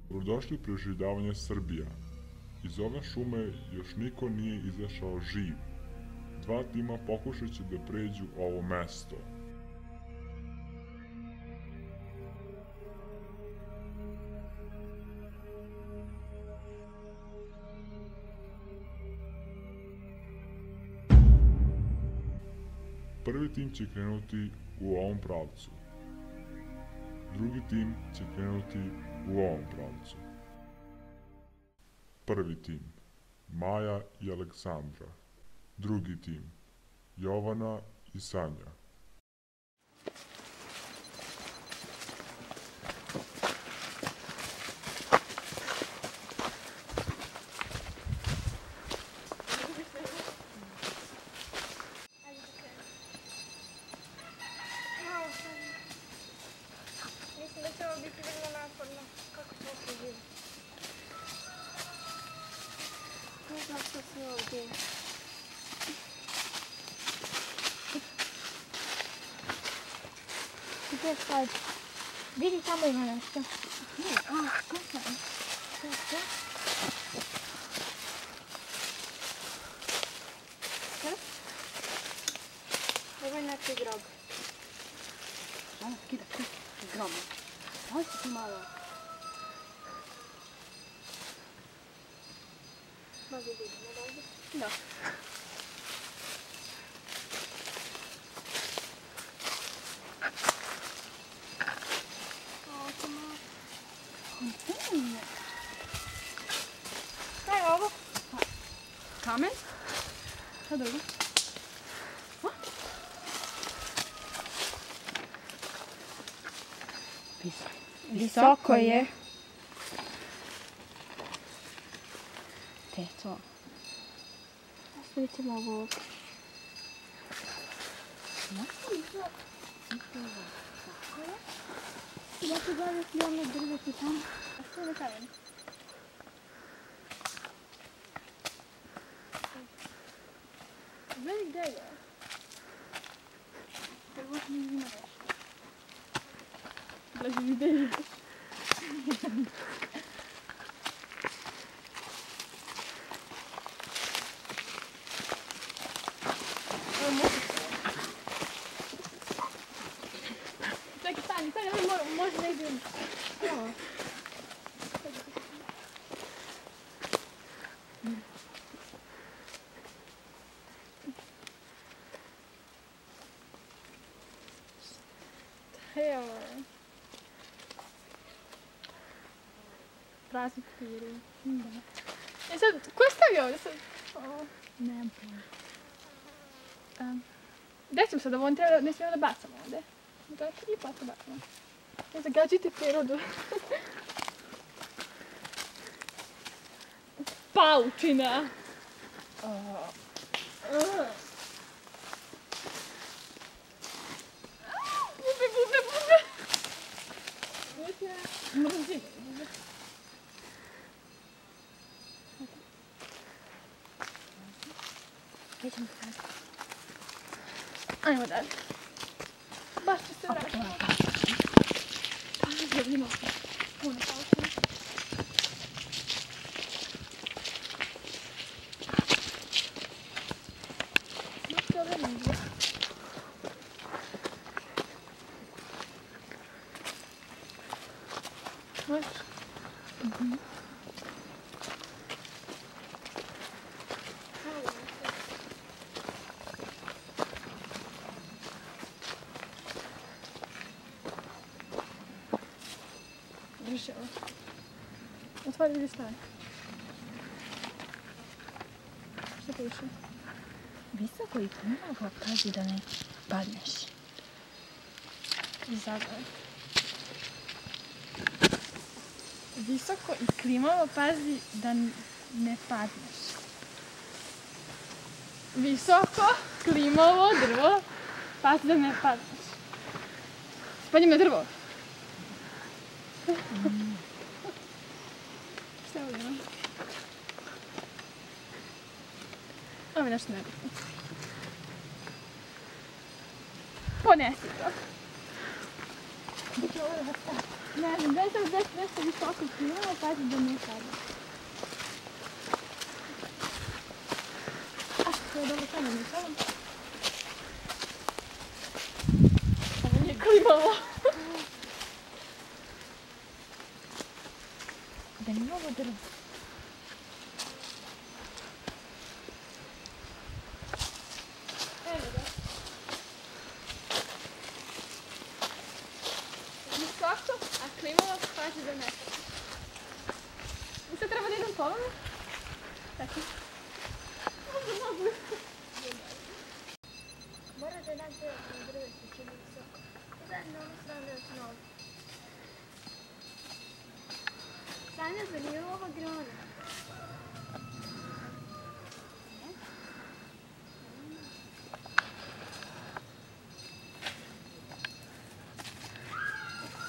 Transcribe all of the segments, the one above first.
Dobrodošli u preživljavanje Srbija. Iz ove šume još niko nije izašao živ. Dva tima pokušat će da pređu ovo mesto. Prvi tim će krenuti u ovom pravcu. Drugi tim će krenuti u ovom pravcu. Prvi tim, Maja i Aleksandra. Drugi tim, Jovana i Sanja. Mislim da će ovo biti vrlo naporno. Kako će ovo živjeti? Ne znam što si ovdje. Gdje sad? Vidi, tamo ima nešto. Ko sam? Što? Ovo je neki grob. Kida, grob. Daj se ti malo. Mogu vidimo ovdje? Da. Kontejner. Šta je ovo? Kamen? Šta drugo? Visoko je. Te to. Ostavite ovo ovdje. Ja ću gledati ono drveti tamo. A što je kamen? Gledaj gdje je. Prvo mi ima nešto. Blaži videli. Čekaj, stani, može negdje. Evo. Prazni papiri. E sad, ko je stavio ovdje sad? Nemam pojma. Gdje ćemo sad, ovo ne smijemo da bacamo ovdje. To je prvi put da bacamo. Ne zagađite prirodu. Paučina! Bube! Možem zime. Gdje ćemo sad? Ajmo dalje. Baš ću se vratiti. Ima puno paučina. Dobro negdje. Možeš? Drži ovo. Otvori vidi stvari. Što piše? Visoko i mnogo pazi da ne padneš. Zagrad. Visoko i klimavo pazi da ne padneš. Visoko, klimavo drvo, pazi da ne padneš. Spadnjem na drvo. Šta je ovdje? Ovo je nešto nebitno. Ponesi to. Ne znam, da je sam nešto visoko klimala, pazi da ne pada. To je dobro, sada mi stavim. Ovo nije klimalo. Da nije ovo drvo. Evo ga. Visoko, a klimalo, pazi da ne pada. I sad treba da idem po ovome? Tako. Mora da nađe na drvetu čini visoko. I da na onu stranu još novu. Sanja, zar nije ova grona?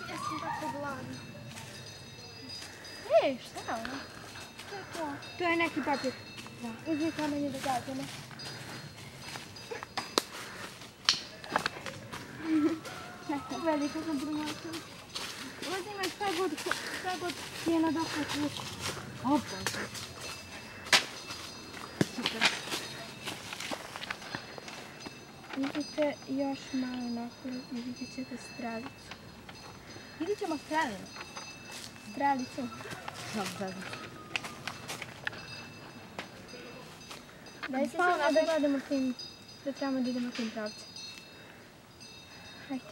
Ja sam tako gladna. Ej, šta je ono? Šta je to? To je neki papir. Da. Uzmi kamenje da gađamo. Velika sam promašala. Uzimaj šta god ti je na dohvat ruku. Opa. Super. Idite još malo napolje i vidjet ćete strelicu. Vidjet ćemo strelinu. Strelicu. Dobro. Daj se sada da gledamo tim, da trebamo da idemo tim pravcem. Hajde.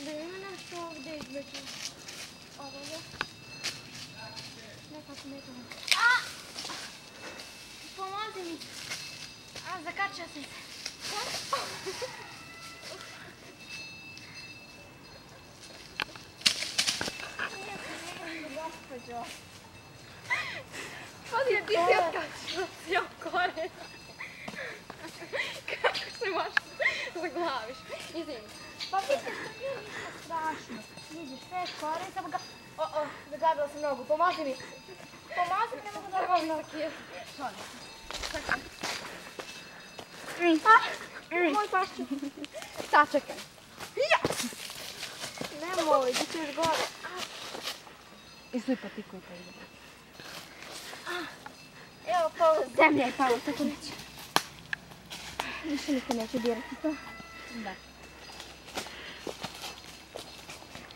Da ima nešto ovdje između ovoga. Nekako nekako. Pomozi mi. Zakačio sam se. Gospođo. Pazi, ti si otkačila cijel koren. Kako se možeš zaglaviš? Izvini. Pa vidiš, to nije ništa strašno. Vidiš, sve je koren, samo ga... Zaglavila sam nogu, pomozi mi. Pomozi mi, ne mogu da vam nogu. Moj pašću. Sačekaj. Nemoj, da ćeš gore. I svi patikuju to ide. Evo, palo, zemlja je palo, tako neće. Više niko neće dirati to. Da.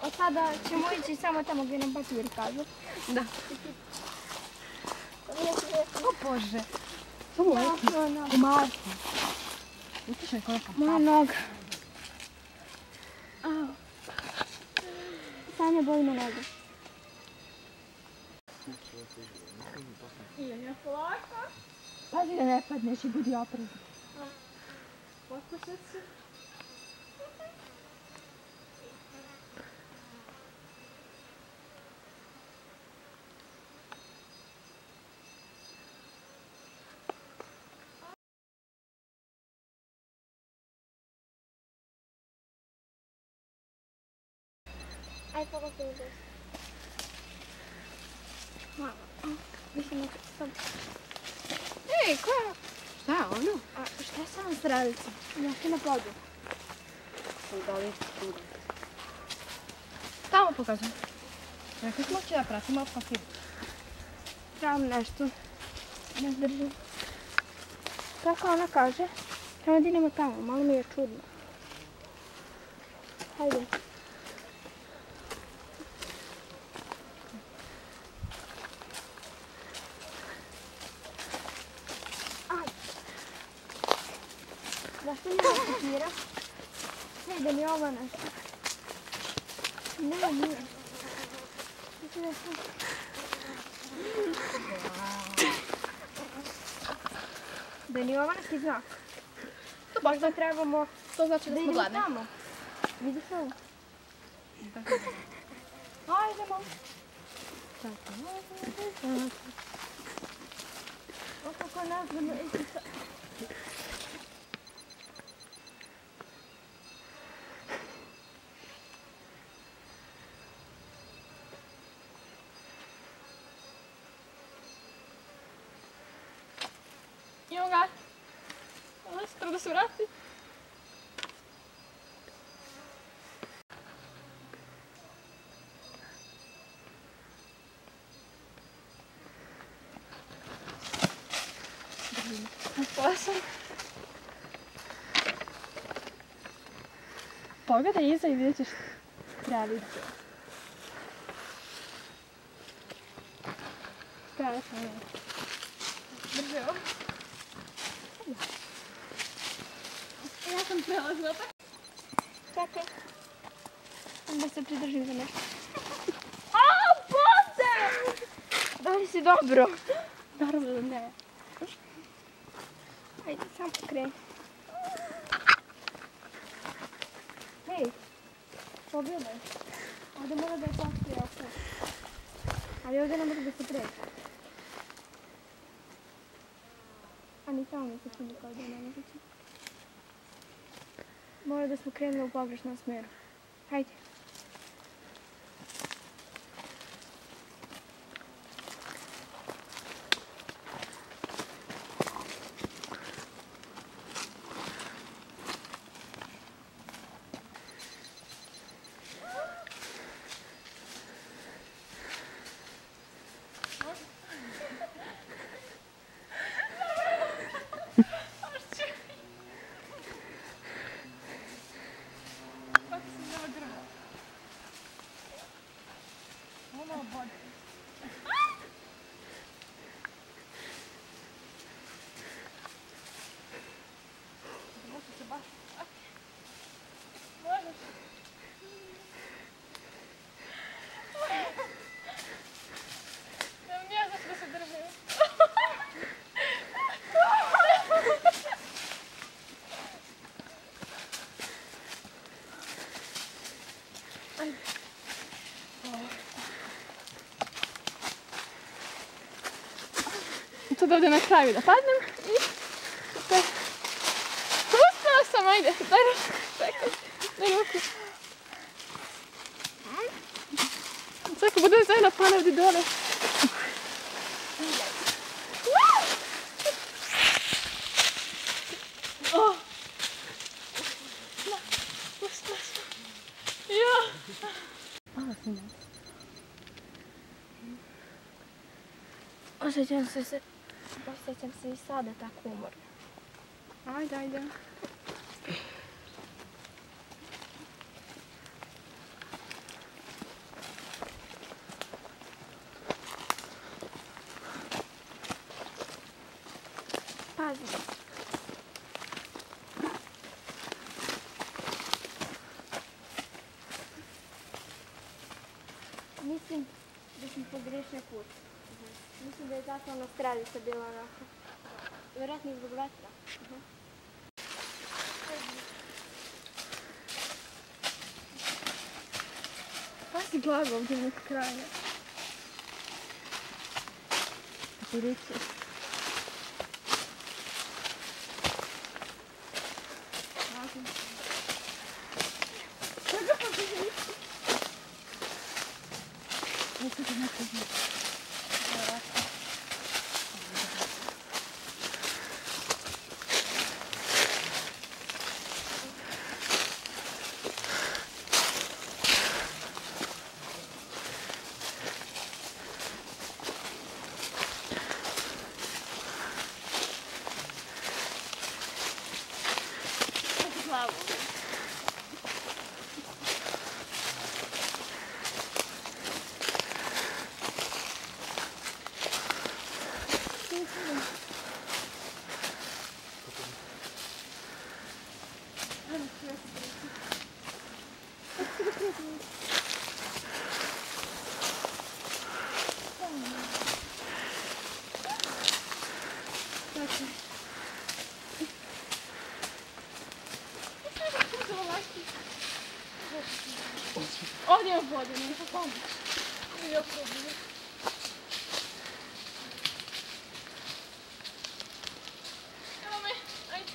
Od sada ćemo ići samo tamo gdje nam papir kažu. Da. O Bože. To moja noga. Umarci. Utišaj koliko. Moja noga. Au. Sanja, boli me noga. Idem ja polako. Pazi da ne padneš i budi oprezan. Poslušaj se. Aj, pogledaj uzeš. Malo. Mislim da sam... Ej, koja? Šta je ono? A šta je sama strelica? Nešto na podu. Tamo pokazujem. Rekli smo će da pratimo papir. Trebam nešto. Ne zdržim. Kako ona kaže? Trebamo da idemo tamo, malo mi je čudno. Hajde. Zašto nema papira? Ne, da mi je ovo nešto. Ne, nije. Mislim da je to. Da ni ovo neki znak. To baš Da trebamo to znači da da smo idemo gladni. tamo. Vidiš ovo? Hajdemo. O kako nazvano isti. Evo ga. Ovo sutra da se vrati. Pogledaj iza i vidjet ćeš kraljicu. Kraljica je. Drži ovo. Ja sam prelazila pa. Čekaj. Da se pridržim za nešto. Aaa, Bože! Da li si dobro? Naravno da ne. Ajde, sam pokreni. Hej, pogledaj. Ovdje mora da je postoji oko. Ali ovdje ne može da se pređe. A ni tamo mi se čini kao da je nemoguće. Mora da smo krenuli u pogrešnom smjeru. Hajde. Sad ovdje na kraju da padnem i... Uspela sam, ajde, daj ruku, čekaj, daj ruku. Sad kad budem zajedno pane ovdje dole. Uspela sam. Osjećam se i sada tako umorno. Ajde, ajde. Pazi. Mislim da sam pogrešio put. Mislim da je zato ona strelica bila onako. Vjerojatno i zbog vetra. Pazi glavu ovdje na kraju. Pirići. Ovdje je vode, nema pomoć. Nije problem. Evo me, ajde.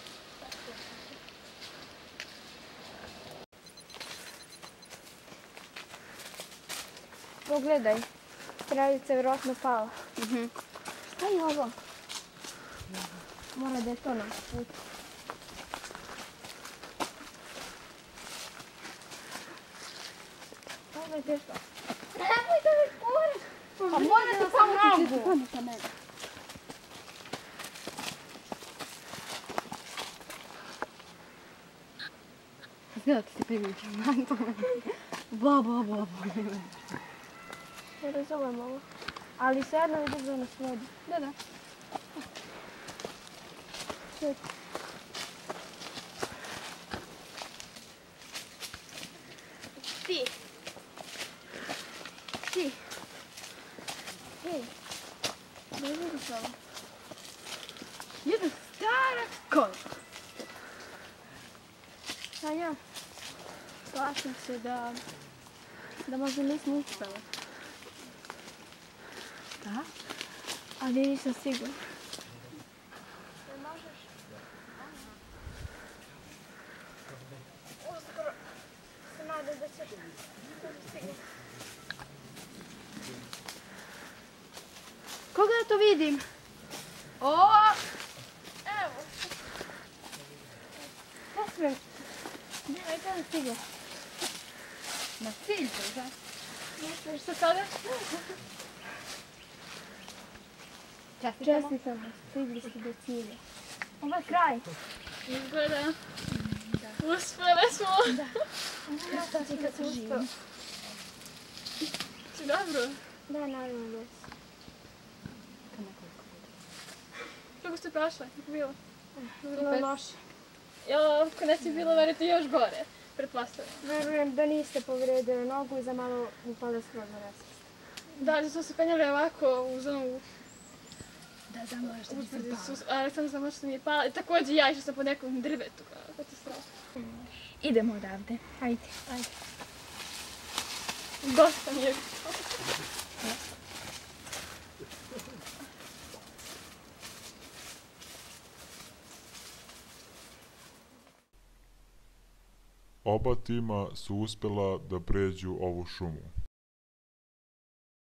Pogledaj, strelica je vjerojatno pala. Šta je ovo? Mora da je to naš put. Ovo je teško. Nemoj da me kuraš! A mora ti samo nogu! Znate ti primičam, bla. Ne razumem ovo. Ali svejedno je dobro nas vodi. Da. Čekaj. Ti. Hej, ne vidiš ovo? Jedna stara kola. Sanja, plašim se da možda nismo uspjeli. Da? Ali nisam sigurna. Ne možeš? Uskoro se nadam da ćeš stignuti. Koga ja to vidim? O! Evo. Ne smijem. Ne, kada stigla. Na cilj to, da? Misliš se sada? Čestitam vas, stigli ste do cilja. Ovo je kraj. Izgleda. Uspjele smo. Ja sam ti kad sam živim. Si dobro? Da, naravno da si. Kako ste prošle? Kako bilo? Bilo loše. Jel, ako ne si bilo, verite još gore. Pretpostavljam. Verujem da niste povredili nogu i za malo upala skroz na nesvijest. Da, ali smo se penjali ovako uz onu Da, zamolaš da mi se utvrdicu, ali sam znamo što mi je pala. I također ja išla sam po nekom drvetu, kao katastrofa. Idemo odavde. Ajde. Dosta mi je. Oba tima su uspjela da pređu ovu šumu.